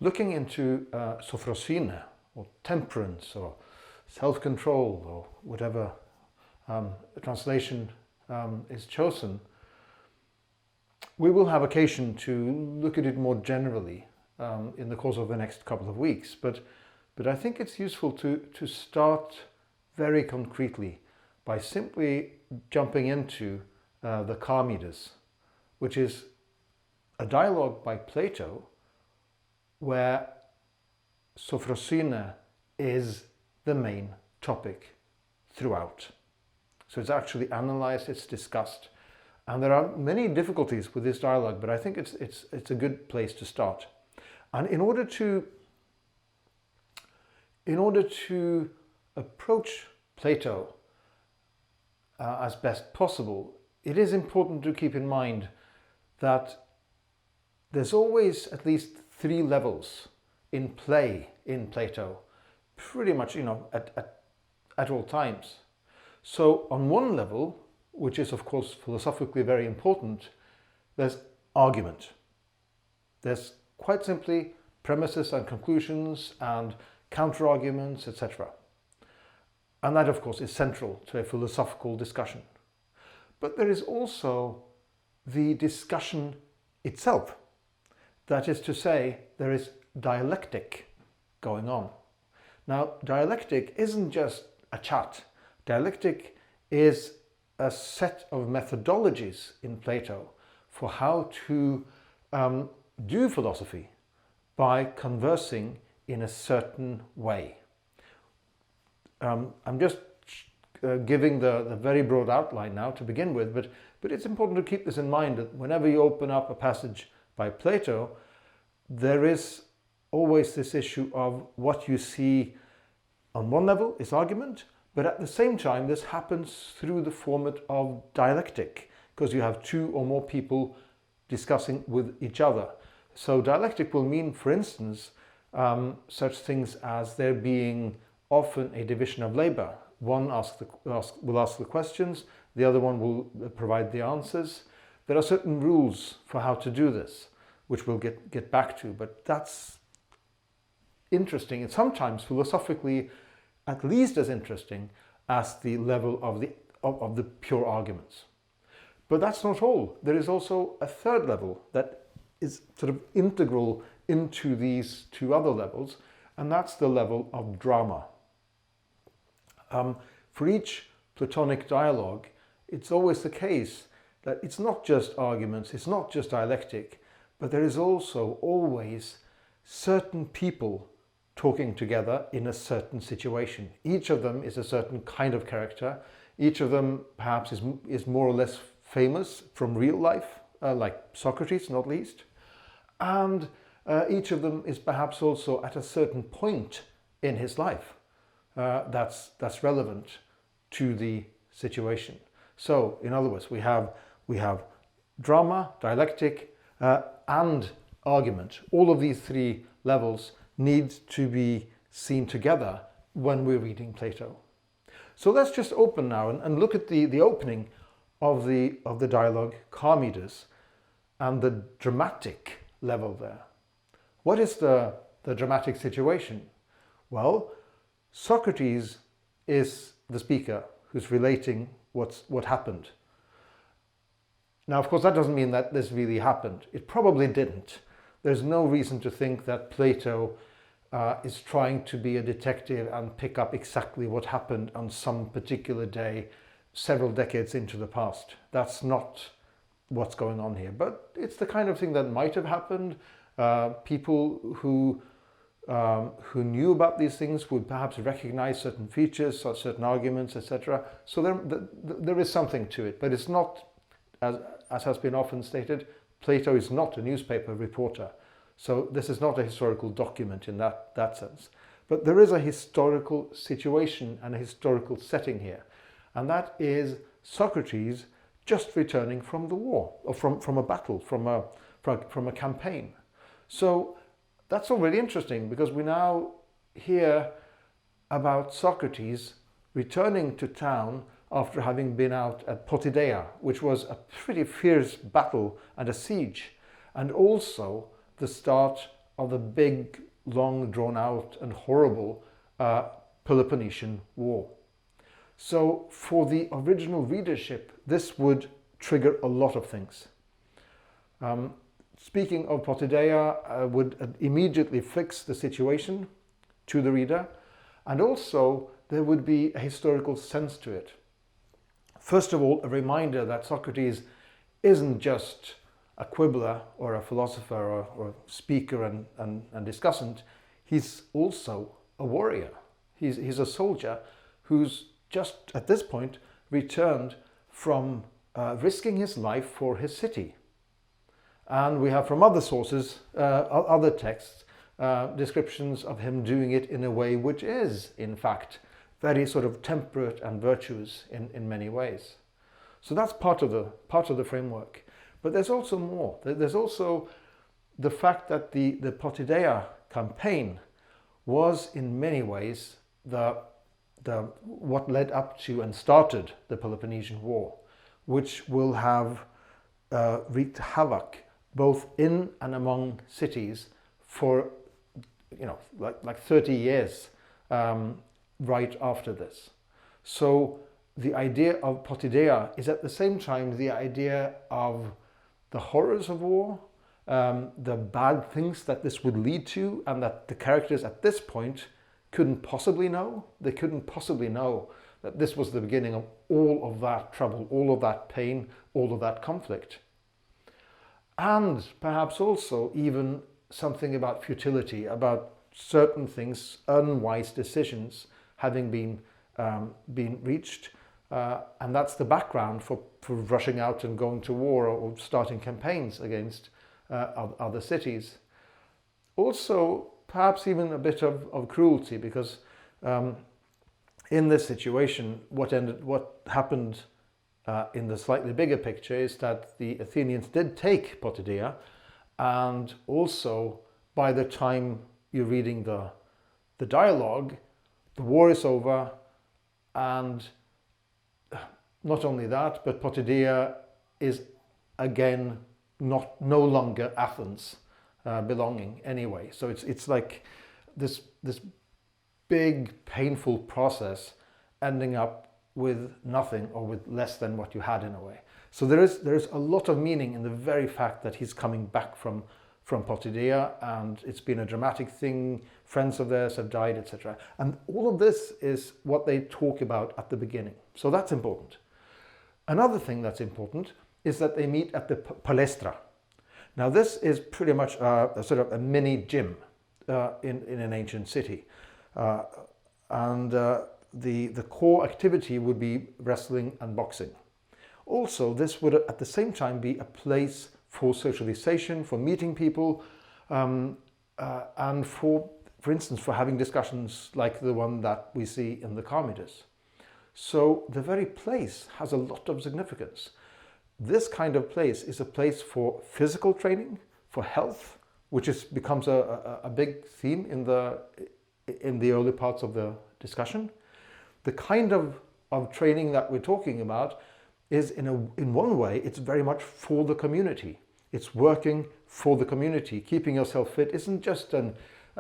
looking into sophrosyne, or temperance, or self-control, or whatever translation is chosen, we will have occasion to look at it more generally in the course of the next couple of weeks. But I think it's useful to start very concretely by simply jumping into the Charmides, which is a dialogue by Plato where sophrosyne is the main topic throughout. So it's actually analyzed, it's discussed, and there are many difficulties with this dialogue, but I think it's a good place to start. And in order to approach Plato as best possible, it is important to keep in mind that there's always at least three levels in play in Plato, pretty much, at all times. So on one level, which is of course philosophically very important, there's argument. There's quite simply premises and conclusions and counter-arguments, etc. And that of course is central to a philosophical discussion. But there is also the discussion itself. That is to say, there is dialectic going on. Now, dialectic isn't just a chat. Dialectic is a set of methodologies in Plato for how to do philosophy by conversing in a certain way. I'm just giving the very broad outline now to begin with, but it's important to keep this in mind that whenever you open up a passage by Plato, there is always this issue of what you see on one level is argument, but at the same time this happens through the format of dialectic, because you have two or more people discussing with each other. So dialectic will mean, for instance, such things as there being often a division of labor. One will ask the questions, the other one will provide the answers. There are certain rules for how to do this, which we'll get back to, but that's interesting and sometimes philosophically at least as interesting as the level of the pure arguments. But that's not all. There is also a third level that is sort of integral into these two other levels, and that's the level of drama. For each Platonic dialogue, it's always the case that it's not just arguments, it's not just dialectic, but there is also always certain people talking together in a certain situation. Each of them is a certain kind of character. Each of them perhaps is more or less famous from real life, like Socrates, not least. And each of them is perhaps also at a certain point in his life that's relevant to the situation. So, in other words, we have drama, dialectic, and argument. All of these three levels need to be seen together when we're reading Plato. So let's just open now and look at the opening of the dialogue Charmides and the dramatic level there. What is the dramatic situation? Well, Socrates is the speaker who's relating what happened. Now, of course, that doesn't mean that this really happened. It probably didn't. There's no reason to think that Plato is trying to be a detective and pick up exactly what happened on some particular day several decades into the past. That's not what's going on here. But it's the kind of thing that might have happened. People who knew about these things would perhaps recognize certain features, certain arguments, etc. So there is something to it, but it's not, as has been often stated, Plato is not a newspaper reporter. So this is not a historical document in that sense. But there is a historical situation and a historical setting here. And that is Socrates just returning from the war, or from a battle, from a campaign. So that's already interesting, because we now hear about Socrates returning to town after having been out at Potidea, which was a pretty fierce battle and a siege, and also the start of the big, long drawn out and horrible Peloponnesian War. So for the original readership, this would trigger a lot of things. Speaking of Potidaea, would immediately fix the situation to the reader, and also there would be a historical sense to it. First of all, a reminder that Socrates isn't just a quibbler or a philosopher or speaker and discussant. He's also a warrior. He's a soldier who's just at this point returned from risking his life for his city. And we have from other sources, other texts, descriptions of him doing it in a way which is, in fact, very sort of temperate and virtuous in many ways. So that's part of the framework. But there's also more. There's also the fact that the Potidaea campaign was in many ways what led up to and started the Peloponnesian War, which will have wreaked havoc both in and among cities for like 30 years right after this. So the idea of Potidaea is at the same time the idea of the horrors of war, the bad things that this would lead to, and that the characters at this point couldn't possibly know. They couldn't possibly know that this was the beginning of all of that trouble, all of that pain, all of that conflict. And perhaps also even something about futility, about certain things, unwise decisions having been reached. And that's the background for rushing out and going to war or starting campaigns against other cities. Also, perhaps even a bit of cruelty, because in this situation, what happened in the slightly bigger picture is that the Athenians did take Potidaea, and also by the time you're reading the dialogue, the war is over, and not only that, but Potidaea is again no longer Athens belonging anyway. So it's like this big painful process ending up with nothing or with less than what you had in a way. So there's a lot of meaning in the very fact that he's coming back from Potidaea, and it's been a dramatic thing. Friends of theirs have died, etc. And all of this is what they talk about at the beginning. So that's important. Another thing that's important is that they meet at the palaestra. Now this is pretty much a sort of a mini gym in an ancient city. The core activity would be wrestling and boxing. Also, this would at the same time be a place for socialization, for meeting people, and for instance, for having discussions like the one that we see in the Charmides. So the very place has a lot of significance. This kind of place is a place for physical training, for health, which becomes a big theme in the early parts of the discussion. The kind of training that we're talking about is in one way, it's very much for the community. It's working for the community. Keeping yourself fit isn't just a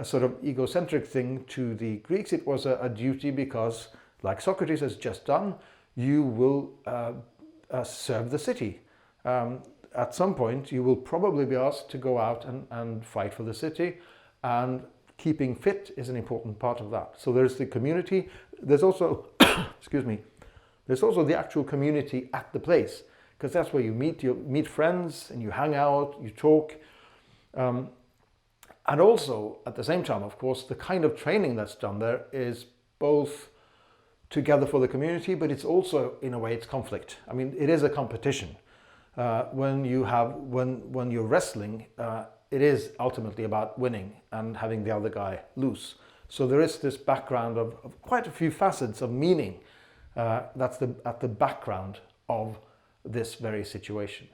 sort of egocentric thing to the Greeks. It was a duty because, like Socrates has just done, you will serve the city. At some point, you will probably be asked to go out and fight for the city, and keeping fit is an important part of that. So there's the community. There's also, excuse me, there's also the actual community at the place, because that's where you meet friends and you hang out, you talk. And also, at the same time, of course, the kind of training that's done there is both together for the community, but it's also, in a way, it's conflict. I mean, it is a competition. When you're wrestling, it is ultimately about winning and having the other guy lose. So there is this background of quite a few facets of meaning that's at the background of this very situation.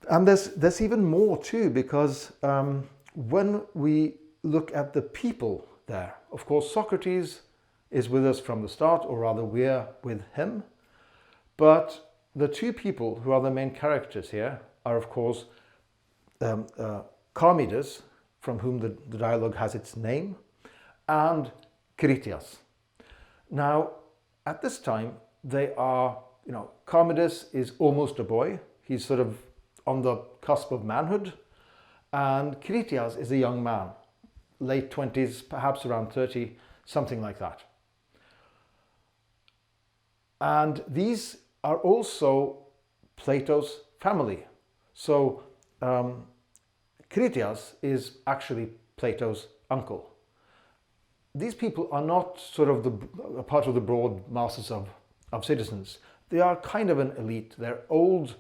And there's even more too, because when we look at the people there, of course, Socrates is with us from the start, or rather we're with him. But the two people who are the main characters here are, of course, Charmides, from whom the dialogue has its name, and Critias. Now, at this time, they are, Charmides is almost a boy. He's sort of on the cusp of manhood. And Critias is a young man, late 20s, perhaps around 30, something like that. And these are also Plato's family. So Critias is actually Plato's uncle. These people are not sort of a part of the broad masses of citizens. They are kind of an elite. They're old,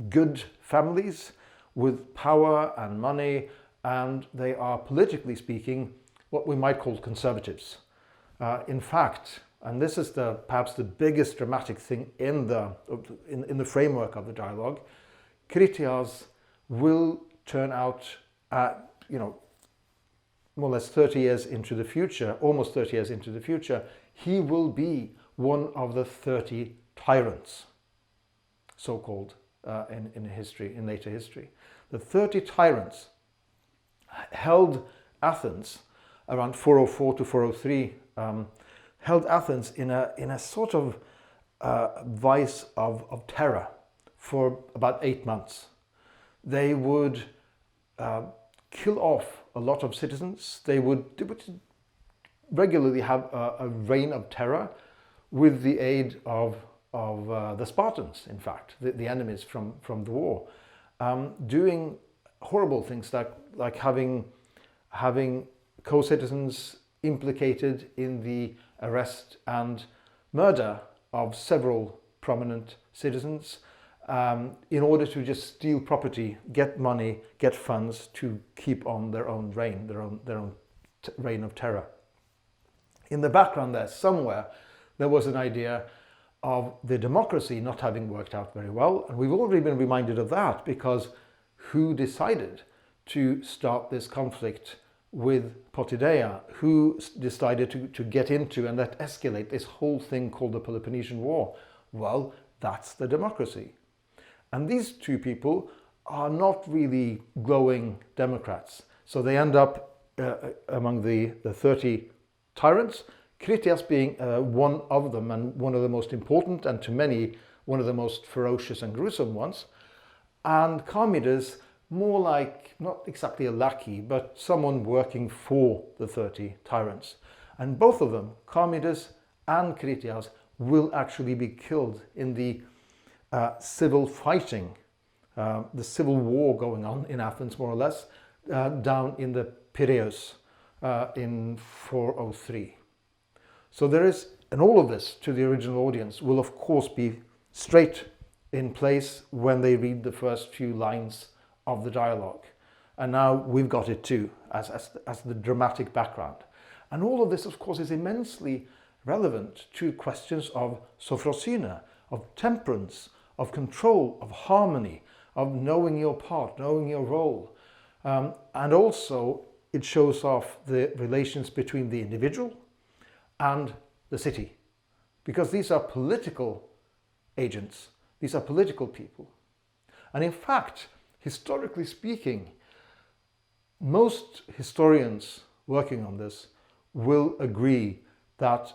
good families with power and money, and they are, politically speaking, what we might call conservatives. In fact, and this is perhaps the biggest dramatic thing in the framework of the dialogue, Critias will turn out at, more or less 30 years into the future, almost 30 years into the future, he will be one of the 30 tyrants, so-called in later history. The 30 tyrants held Athens around 404 to 403, held Athens in a sort of vice of terror for about 8 months. They would kill off a lot of citizens. They would regularly have a reign of terror with the aid of the Spartans, in fact, the enemies from the war, doing horrible things like having co-citizens implicated in the arrest and murder of several prominent citizens, in order to just steal property, get money, get funds to keep on their own reign, their own reign of terror. In the background there, somewhere, there was an idea of the democracy not having worked out very well, and we've already been reminded of that, because who decided to start this conflict with Potidea? Who decided to get into and let escalate this whole thing called the Peloponnesian War? Well, that's the democracy. And these two people are not really glowing Democrats. So they end up among the 30 tyrants, Critias being one of them, and one of the most important, and to many, one of the most ferocious and gruesome ones. And Charmides, more like, not exactly a lackey, but someone working for the 30 tyrants. And both of them, Charmides and Critias, will actually be killed in the civil fighting, the civil war going on in Athens, more or less, down in the Piraeus in 403. So there is, and all of this to the original audience will of course be straight in place when they read the first few lines of the dialogue. And now we've got it too, as the dramatic background. And all of this of course is immensely relevant to questions of sophrosyne, of temperance, of control, of harmony, of knowing your part, knowing your role. And also it shows off the relations between the individual and the city, because these are political agents, these are political people. And in fact, historically speaking, most historians working on this will agree that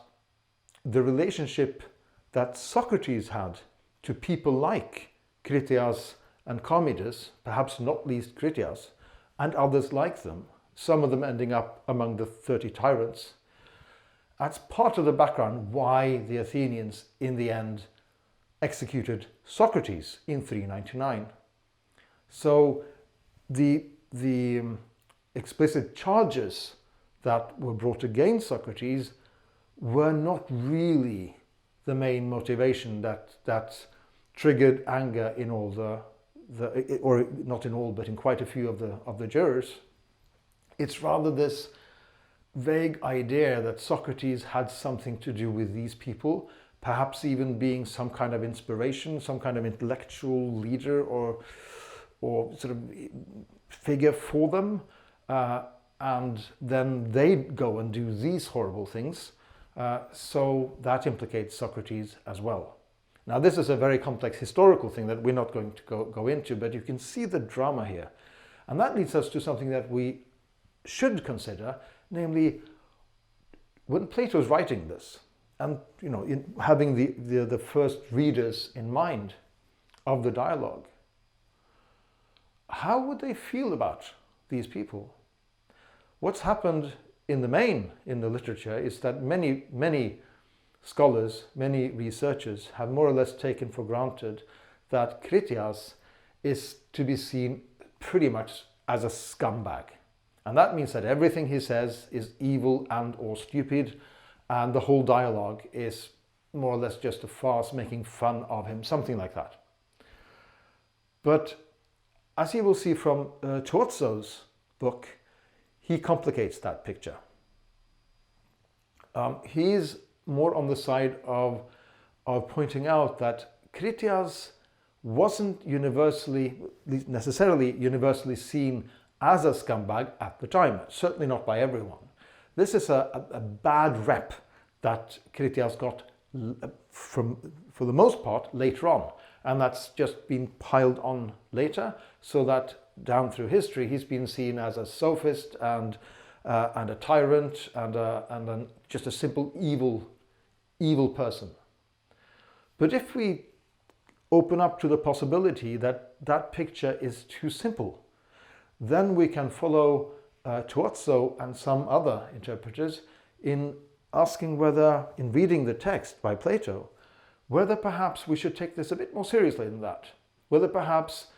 the relationship that Socrates had to people like Critias and Charmides, perhaps not least Critias, and others like them, some of them ending up among the 30 tyrants, that's part of the background why the Athenians in the end executed Socrates in 399. So the explicit charges that were brought against Socrates were not really the main motivation that triggered anger in all or not in all, but in quite a few of the jurors. It's rather this vague idea that Socrates had something to do with these people, perhaps even being some kind of inspiration, some kind of intellectual leader or sort of figure for them, and then they go and do these horrible things. So that implicates Socrates as well. Now this is a very complex historical thing that we're not going to go into, but you can see the drama here. And that leads us to something that we should consider, namely, when Plato is writing this, and having the first readers in mind of the dialogue, how would they feel about these people? What's happened in the main in the literature is that many scholars, many researchers have more or less taken for granted that Critias is to be seen pretty much as a scumbag. And that means that everything he says is evil and or stupid, and the whole dialogue is more or less just a farce making fun of him, something like that. But as you will see from Tuozzo's book, he complicates that picture. He's more on the side of pointing out that Critias wasn't necessarily universally seen as a scumbag at the time, certainly not by everyone. This is a bad rep that Critias got for the most part later on, and that's just been piled on later, so that down through history he's been seen as a sophist and a tyrant and just a simple evil person. But if we open up to the possibility that that picture is too simple, then we can follow Tuozzo and some other interpreters in asking whether, in reading the text by Plato, whether perhaps we should take this a bit more seriously than that. Whether perhaps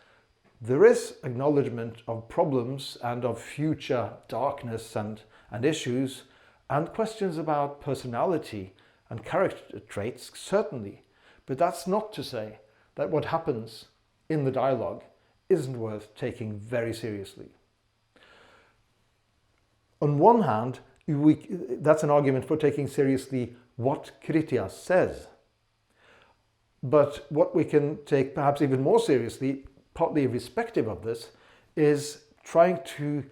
there is acknowledgement of problems and of future darkness and issues, and questions about personality and character traits, certainly. But that's not to say that what happens in the dialogue isn't worth taking very seriously. On one hand, that's an argument for taking seriously what Critias says. But what we can take perhaps even more seriously, partly irrespective of this, is trying to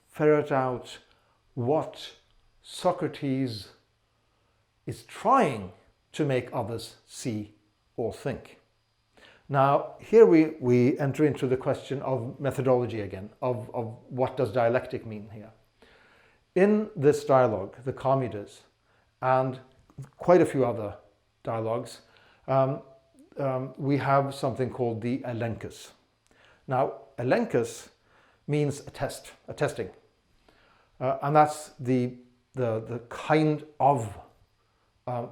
ferret out what Socrates is trying to make others see or think. Now, here we enter into the question of methodology again, of what does dialectic mean here. In this dialogue, the Charmides, and quite a few other dialogues, we have something called the elenchus. Now, elenchus means a testing. And that's the kind of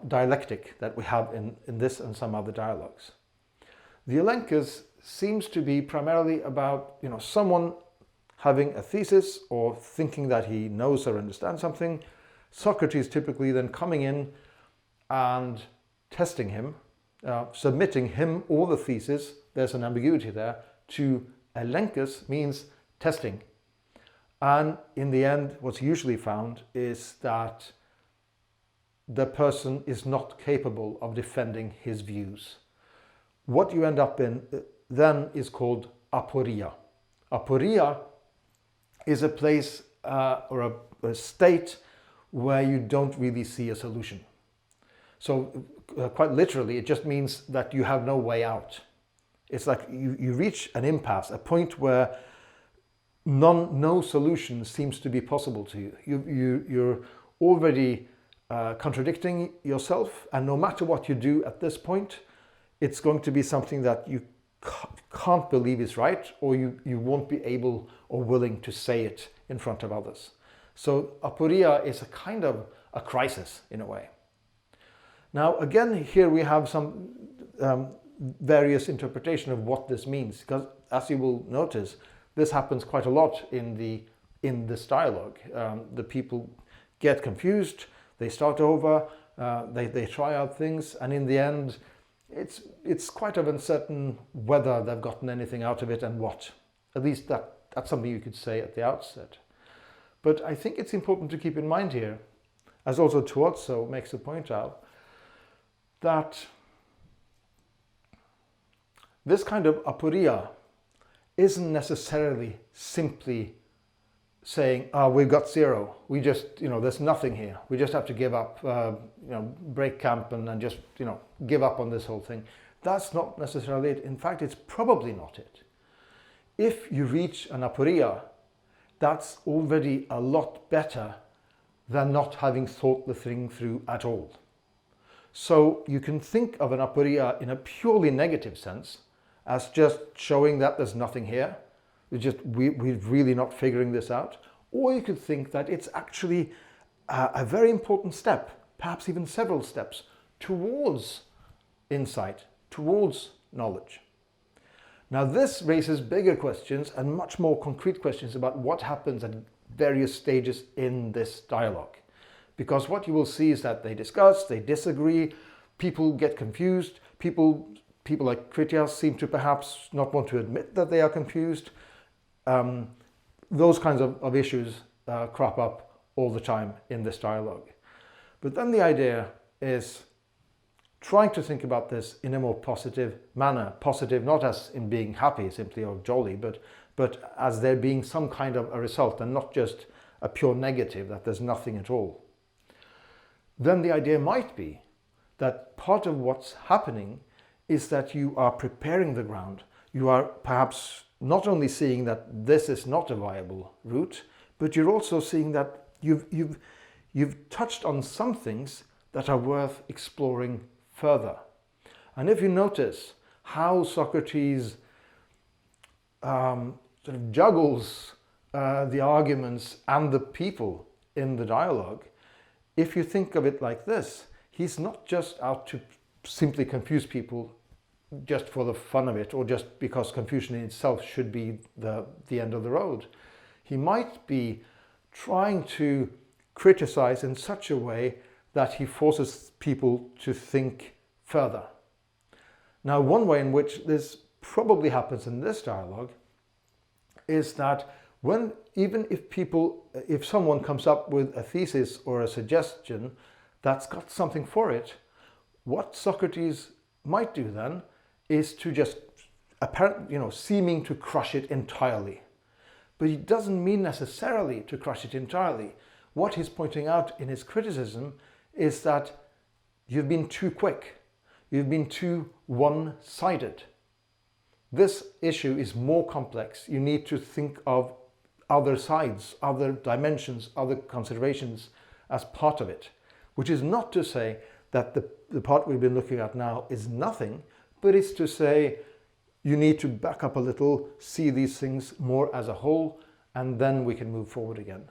dialectic that we have in this and some other dialogues. The elenchus seems to be primarily about someone having a thesis or thinking that he knows or understands something. Socrates typically then coming in and testing him, submitting him or the thesis, there's an ambiguity there, to elenchus means testing. And in the end, what's usually found is that the person is not capable of defending his views. What you end up in then is called aporia. Aporia is a place or a state where you don't really see a solution. So quite literally, it just means that you have no way out. It's like you reach an impasse, a point where no solution seems to be possible to you. You're already contradicting yourself, and no matter what you do at this point, it's going to be something that you can't believe is right, or you won't be able or willing to say it in front of others. So aporia is a kind of a crisis in a way. Now again, here we have some various interpretation of what this means, because as you will notice, this happens quite a lot in this dialogue. The people get confused, they start over, they try out things, and in the end, it's quite of uncertain whether they've gotten anything out of it and what. At least that's something you could say at the outset. But I think it's important to keep in mind here, as also Tuozzo makes a point out, that this kind of aporia isn't necessarily simply saying, we've got zero. We just, there's nothing here. We just have to give up, break camp and just, give up on this whole thing. That's not necessarily it. In fact, it's probably not it. If you reach an aporia, that's already a lot better than not having thought the thing through at all. So you can think of an aporia in a purely negative sense as just showing that there's nothing here. We're really not figuring this out. Or you could think that it's actually a very important step, perhaps even several steps, towards insight, towards knowledge. Now this raises bigger questions and much more concrete questions about what happens at various stages in this dialogue. Because what you will see is that they discuss, they disagree, people get confused, people like Critias seem to perhaps not want to admit that they are confused. Those kinds of issues crop up all the time in this dialogue. But then the idea is trying to think about this in a more positive manner. Positive not as in being happy simply or jolly, but as there being some kind of a result and not just a pure negative, that there's nothing at all. Then the idea might be that part of what's happening is that you are preparing the ground. You are perhaps not only seeing that this is not a viable route, but you're also seeing that you've touched on some things that are worth exploring further. And if you notice how Socrates sort of juggles the arguments and the people in the dialogue, if you think of it like this, he's not just out to simply confuse people just for the fun of it, or just because confusion in itself should be the end of the road. He might be trying to criticize in such a way that he forces people to think further. Now, one way in which this probably happens in this dialogue is that even if someone comes up with a thesis or a suggestion that's got something for it, what Socrates might do then is to just seeming to crush it entirely. But it doesn't mean necessarily to crush it entirely. What he's pointing out in his criticism is that you've been too quick. You've been too one-sided. This issue is more complex. You need to think of other sides, other dimensions, other considerations as part of it, which is not to say that the part we've been looking at now is nothing, but it's to say you need to back up a little, see these things more as a whole, and then we can move forward again.